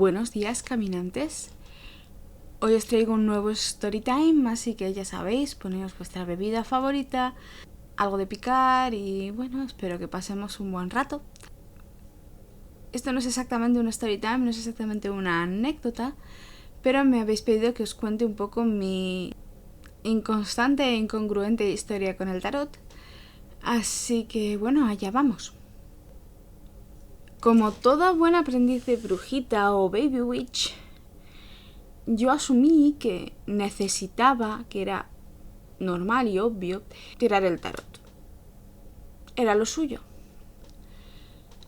Buenos días, caminantes. Hoy os traigo un nuevo story time, así que ya sabéis, poneros vuestra bebida favorita, algo de picar y bueno, espero que pasemos un buen rato. Esto no es exactamente un story time, no es exactamente una anécdota, pero me habéis pedido que os cuente un poco mi inconstante e incongruente historia con el tarot. Así que bueno, allá vamos. Como toda buena aprendiz de brujita o baby witch, yo asumí que necesitaba, que era normal y obvio, tirar el tarot. Era lo suyo.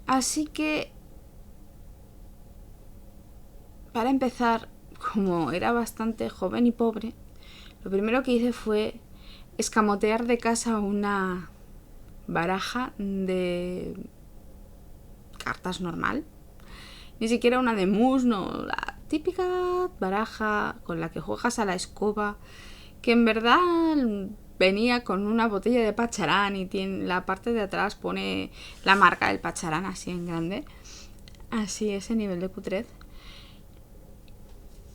Así que, para empezar, como era bastante joven y pobre, lo primero que hice fue escamotear de casa una baraja de cartas normal. Ni siquiera una de mus, no, la típica baraja con la que juegas a la escoba, que en verdad venía con una botella de pacharán y tiene la parte de atrás pone la marca del pacharán así en grande. Así, ese nivel de cutrez.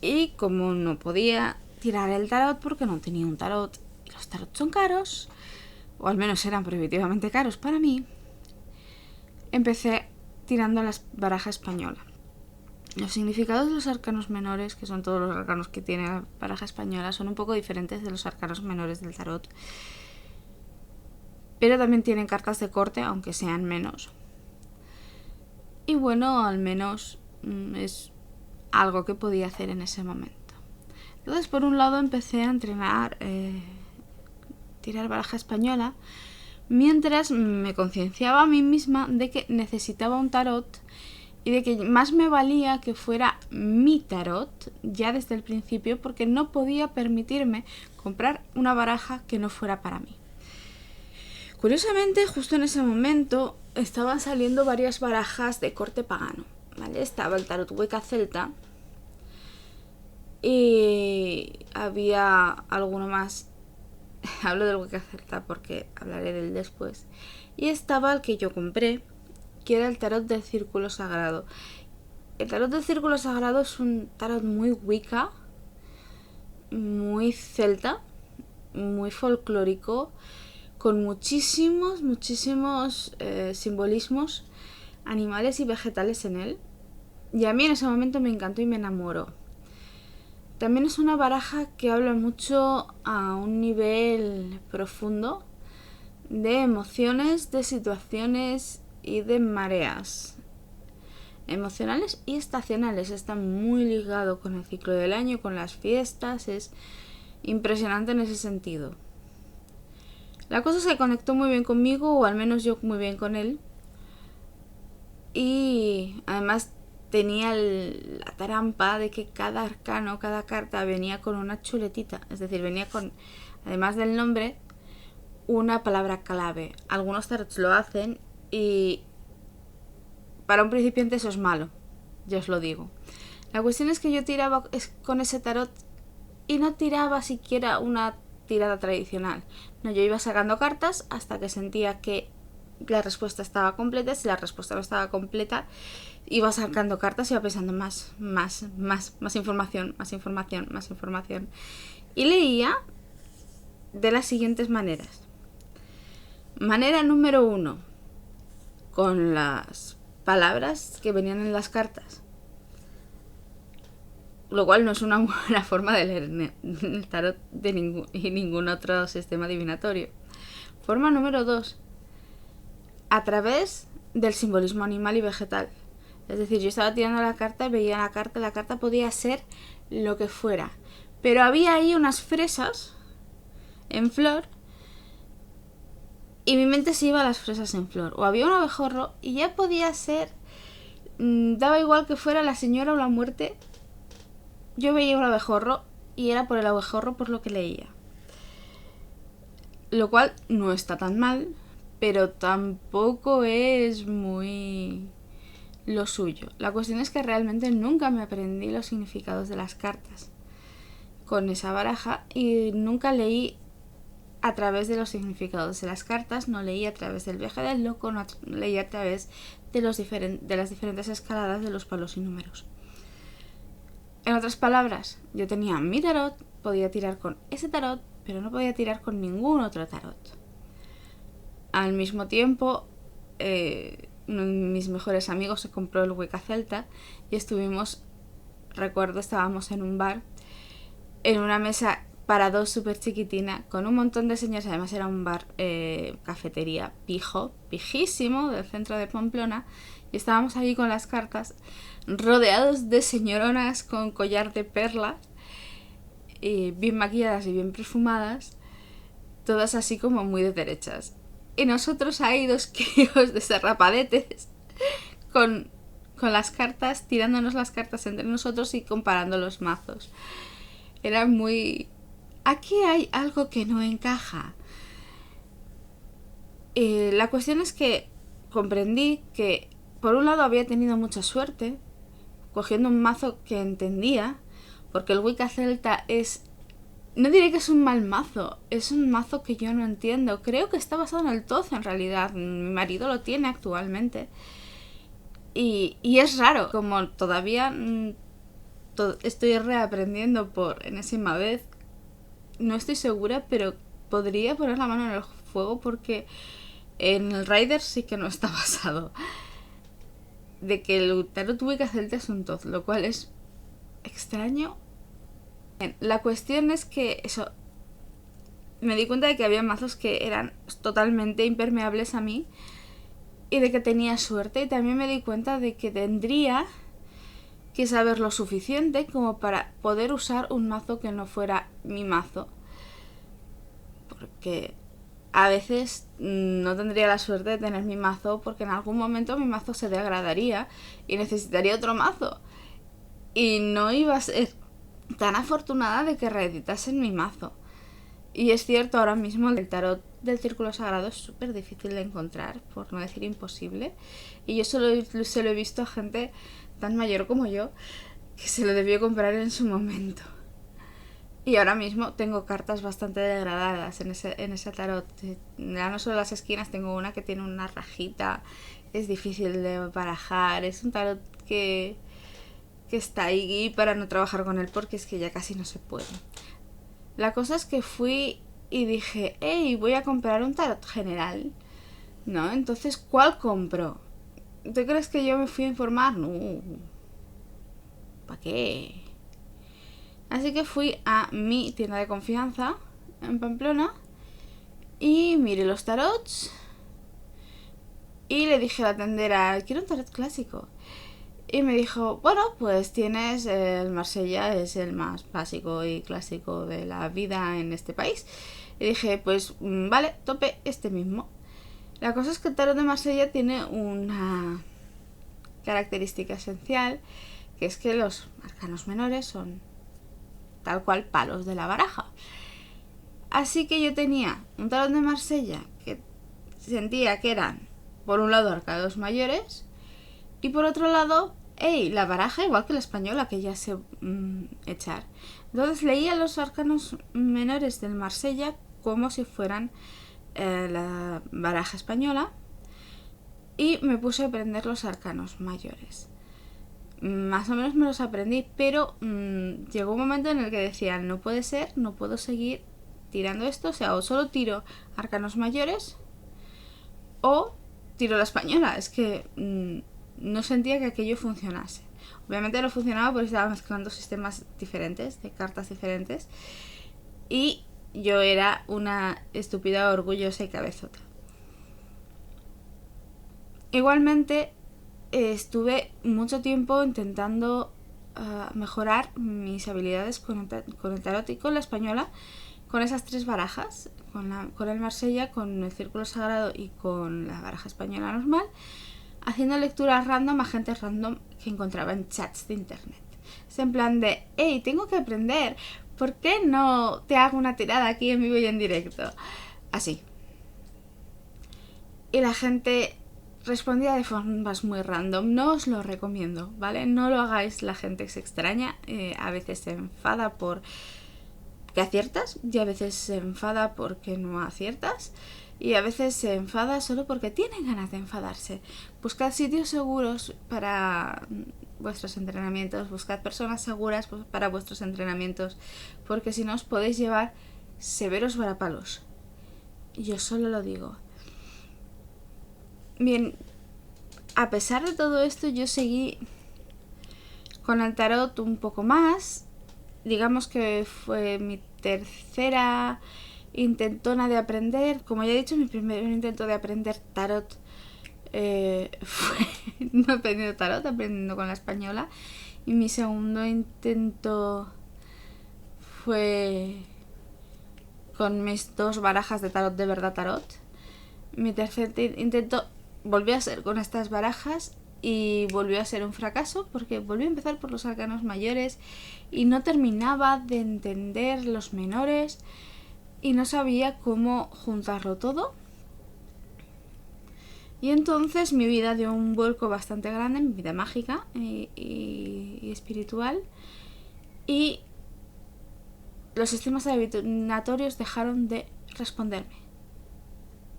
Y como no podía tirar el tarot porque no tenía un tarot, y los tarots son caros, o al menos eran prohibitivamente caros para mí, empecé tirando la baraja española. Los significados de los arcanos menores, que son todos los arcanos que tiene la baraja española, son un poco diferentes de los arcanos menores del tarot. Pero también tienen cartas de corte, aunque sean menos. Y bueno, al menos es algo que podía hacer en ese momento. Entonces, por un lado, empecé a entrenar tirar baraja española, mientras me concienciaba a mí misma de que necesitaba un tarot y de que más me valía que fuera mi tarot ya desde el principio, porque no podía permitirme comprar una baraja que no fuera para mí. Curiosamente, justo en ese momento estaban saliendo varias barajas de corte pagano, ¿vale? Estaba el tarot Wicca celta y había alguno más. Hablo del Wicca celta porque hablaré del después. Y estaba el que yo compré, que era el tarot del círculo sagrado. El tarot del círculo sagrado es un tarot muy Wicca, muy celta, muy folclórico, con muchísimos simbolismos animales y vegetales en él. Y a mí en ese momento me encantó y me enamoró. También es una baraja que habla mucho a un nivel profundo de emociones, de situaciones y de mareas emocionales y estacionales. Está muy ligado con el ciclo del año, con las fiestas. Es impresionante en ese sentido. La cosa es que conectó muy bien conmigo, o al menos yo muy bien con él. Y además tenía la trampa de que cada arcano, cada carta venía con una chuletita. Es decir, venía con, además del nombre, una palabra clave. Algunos tarots lo hacen y para un principiante eso es malo, ya os lo digo. La cuestión es que yo tiraba con ese tarot y no tiraba siquiera una tirada tradicional. No, yo iba sacando cartas hasta que sentía que la respuesta estaba completa. Si la respuesta no estaba completa, iba sacando cartas y iba pensando más información. Y leía de las siguientes maneras. Manera número 1, con las palabras que venían en las cartas, lo cual no es una buena forma de leer el tarot de ningún otro sistema adivinatorio. Forma número 2, a través del simbolismo animal y vegetal. Es decir, yo estaba tirando la carta, veía la carta podía ser lo que fuera, pero había ahí unas fresas en flor y mi mente se iba a las fresas en flor, o había un abejorro y ya podía ser, daba igual que fuera la señora o la muerte, yo veía un abejorro y era por el abejorro por lo que leía. Lo cual no está tan mal, pero tampoco es muy lo suyo. La cuestión es que realmente nunca me aprendí los significados de las cartas con esa baraja y nunca leí a través de los significados de las cartas, no leí a través del viaje del loco, no leí a través de las diferentes escaladas de los palos y números. En otras palabras, yo tenía mi tarot, podía tirar con ese tarot, pero no podía tirar con ningún otro tarot. Al mismo tiempo, uno de mis mejores amigos se compró el Wicca Celta y estuvimos, recuerdo, estábamos en un bar, en una mesa para dos súper chiquitina, con un montón de señores. Además era un bar, cafetería, pijísimo, del centro de Pamplona, y estábamos allí con las cartas, rodeados de señoronas con collar de perlas, bien maquilladas y bien perfumadas, todas así como muy de derechas. Y nosotros ahí, dos críos desarrapadetes, con las cartas, tirándonos las cartas entre nosotros y comparando los mazos. Era muy... Aquí hay algo que no encaja. La cuestión es que comprendí que, por un lado, había tenido mucha suerte cogiendo un mazo que entendía, porque el Wicca Celta es... No diré que es un mal mazo, es un mazo que yo no entiendo. Creo que está basado en el Thoth en realidad. Mi marido lo tiene actualmente. Y es raro, como todavía estoy reaprendiendo por enésima vez. No estoy segura, pero podría poner la mano en el fuego porque en el Rider sí que no está basado. De que el tarot Wicca Celta es un Thoth, lo cual es extraño. La cuestión es que eso, me di cuenta de que había mazos que eran totalmente impermeables a mí y de que tenía suerte, y también me di cuenta de que tendría que saber lo suficiente como para poder usar un mazo que no fuera mi mazo, porque a veces no tendría la suerte de tener mi mazo, porque en algún momento mi mazo se degradaría y necesitaría otro mazo, y no iba a ser tan afortunada de que reeditasen mi mazo. Y es cierto, ahora mismo el tarot del Círculo Sagrado es súper difícil de encontrar, por no decir imposible, y yo se lo he visto a gente tan mayor como yo que se lo debió comprar en su momento. Y ahora mismo tengo cartas bastante degradadas en ese tarot. Ya no solo las esquinas, tengo una que tiene una rajita, es difícil de barajar, es un tarot que está ahí para no trabajar con él porque es que ya casi no se puede. La cosa es que fui y dije, hey, voy a comprar un tarot general, ¿no? Entonces, ¿cuál compro? ¿Tú crees que yo me fui a informar? No. ¿Para qué? Así que fui a mi tienda de confianza en Pamplona y miré los tarots y le dije a la tendera, quiero un tarot clásico. Y me dijo, bueno, pues tienes el Marsella, es el más básico y clásico de la vida en este país. Y dije, pues vale, tope este mismo. La cosa es que el tarot de Marsella tiene una característica esencial, que es que los arcanos menores son tal cual palos de la baraja. Así que yo tenía un tarot de Marsella que sentía que eran, por un lado, arcanos mayores, y por otro lado, la baraja igual que la española, que ya sé echar. Entonces leía los arcanos menores del Marsella como si fueran la baraja española, y me puse a aprender los arcanos mayores. Más o menos me los aprendí, pero llegó un momento en el que decía, no puede ser, no puedo seguir tirando esto, o sea, o solo tiro arcanos mayores o tiro la española. Es que no sentía que aquello funcionase. Obviamente no funcionaba porque estaba mezclando sistemas diferentes, de cartas diferentes, y yo era una estúpida, orgullosa y cabezota. Igualmente estuve mucho tiempo intentando mejorar mis habilidades con el tarot y con la española, con esas tres barajas, con el Marsella, con el Círculo Sagrado y con la baraja española normal, haciendo lecturas random a gente random que encontraba en chats de internet. Es en plan de, hey, tengo que aprender, ¿por qué no te hago una tirada aquí en vivo y en directo? Así. Y la gente respondía de formas muy random. No os lo recomiendo, ¿vale? No lo hagáis, la gente es extraña. A veces se enfada por que aciertas y a veces se enfada porque no aciertas. Y a veces se enfada solo porque tienen ganas de enfadarse. Buscad sitios seguros para vuestros entrenamientos, buscad personas seguras para vuestros entrenamientos, porque si no os podéis llevar severos varapalos. Yo solo lo digo. Bien, a pesar de todo esto, yo seguí con el tarot un poco más. Digamos que fue mi tercera intentona de aprender. Como ya he dicho, mi primer intento de aprender tarot fue no aprendiendo tarot, aprendiendo con la española. Y mi segundo intento fue con mis 2 barajas de tarot de verdad tarot. Mi tercer intento volvió a ser con estas barajas y volvió a ser un fracaso porque volví a empezar por los arcanos mayores y no terminaba de entender los menores y no sabía cómo juntarlo todo. Y entonces mi vida dio un vuelco bastante grande, mi vida mágica y espiritual, y los sistemas adivinatorios dejaron de responderme.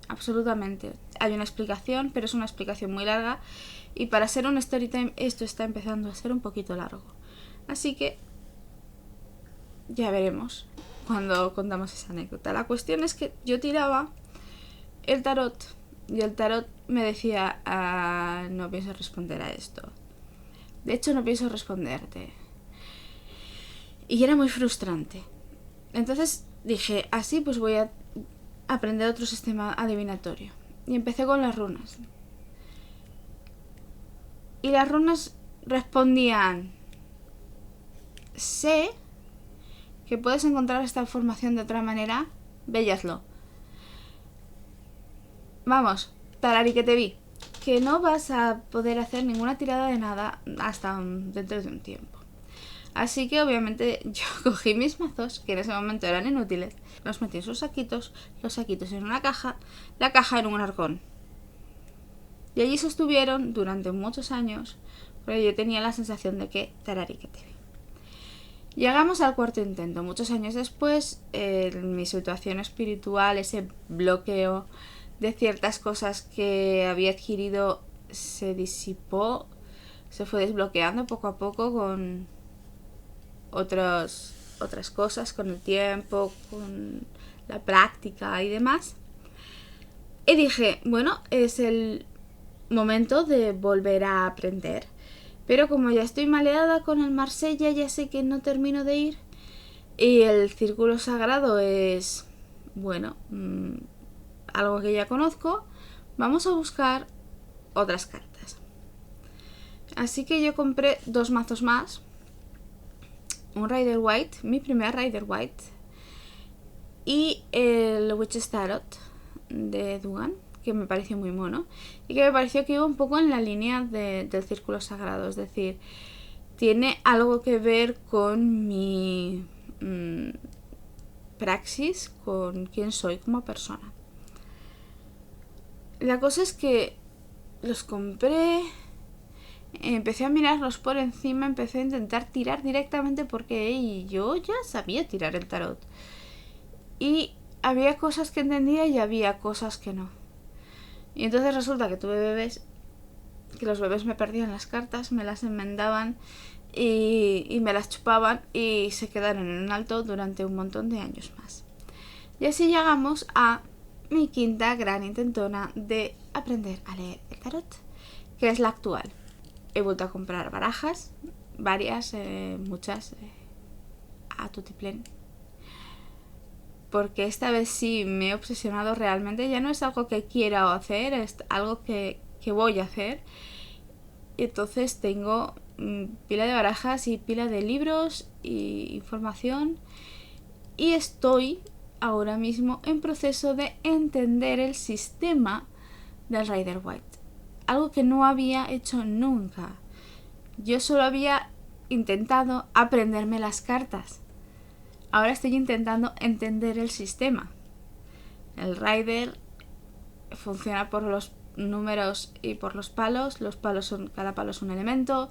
Absolutamente. Hay una explicación, pero es una explicación muy larga, y para ser un story time esto está empezando a ser un poquito largo. Así que ya veremos cuando contamos esa anécdota. La cuestión es que yo tiraba el tarot y el tarot me decía, no pienso responder a esto. De hecho, no pienso responderte. Y era muy frustrante. Entonces dije, así pues voy a aprender otro sistema adivinatorio. Y empecé con las runas. Y las runas respondían, sé que puedes encontrar esta información de otra manera, véaslo. Vamos, Tarari, que te vi, que no vas a poder hacer ninguna tirada de nada hasta dentro de un tiempo. Así que obviamente yo cogí mis mazos, que en ese momento eran inútiles, los metí en sus saquitos, los saquitos en una caja, la caja en un arcón. Y allí se estuvieron durante muchos años, pero yo tenía la sensación de que Tarari, que te vi. Llegamos al cuarto intento. Muchos años después, mi situación espiritual, ese bloqueo de ciertas cosas que había adquirido, se disipó, se fue desbloqueando poco a poco con otras cosas, con el tiempo, con la práctica y demás. Y dije, bueno, es el momento de volver a aprender. Pero como ya estoy maleada con el Marsella, ya sé que no termino de ir. Y el círculo sagrado es, bueno, algo que ya conozco. Vamos a buscar otras cartas. Así que yo compré 2 mazos más. Un Rider White, mi primer Rider White. Y el Witch's Tarot de Dugan, que me pareció muy mono. Y que me pareció que iba un poco en la línea del círculo sagrado. Es decir, tiene algo que ver con mi praxis, con quién soy como persona. La cosa es que los compré, empecé a mirarlos por encima, empecé a intentar tirar directamente porque yo ya sabía tirar el tarot. Y había cosas que entendía y había cosas que no. Y entonces resulta que tuve bebés, que los bebés me perdían las cartas, me las enmendaban y me las chupaban y se quedaron en un alto durante un montón de años más. Y así llegamos a mi quinta gran intentona de aprender a leer el tarot, que es la actual. He vuelto a comprar barajas, varias, muchas, a tutiplén, porque esta vez sí me he obsesionado realmente. Ya no es algo que quiera hacer, es algo que voy a hacer. Y entonces tengo pila de barajas y pila de libros y información, y estoy ahora mismo en proceso de entender el sistema del Rider White, algo que no había hecho nunca. Yo solo había intentado aprenderme las cartas. Ahora estoy intentando entender el sistema. El Rider funciona por los números y por los palos. Los palos son, cada palo es un elemento,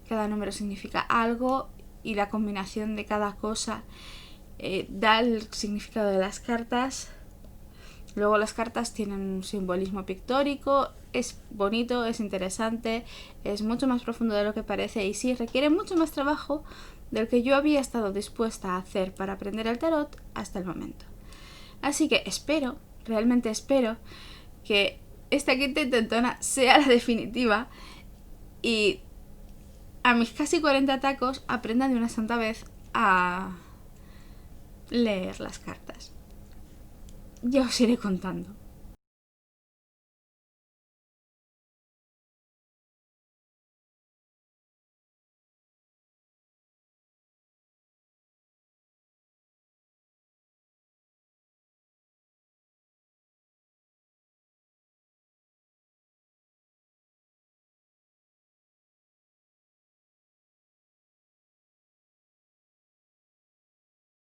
cada número significa algo y la combinación de cada cosa da el significado de las cartas. Luego las cartas tienen un simbolismo pictórico, es bonito, es interesante, es mucho más profundo de lo que parece y sí, requiere mucho más trabajo del que yo había estado dispuesta a hacer para aprender el tarot hasta el momento. Así que espero, realmente espero, que esta quinta intentona sea la definitiva y a mis casi 40 tacos aprenda de una santa vez a leer las cartas. Ya os iré contando.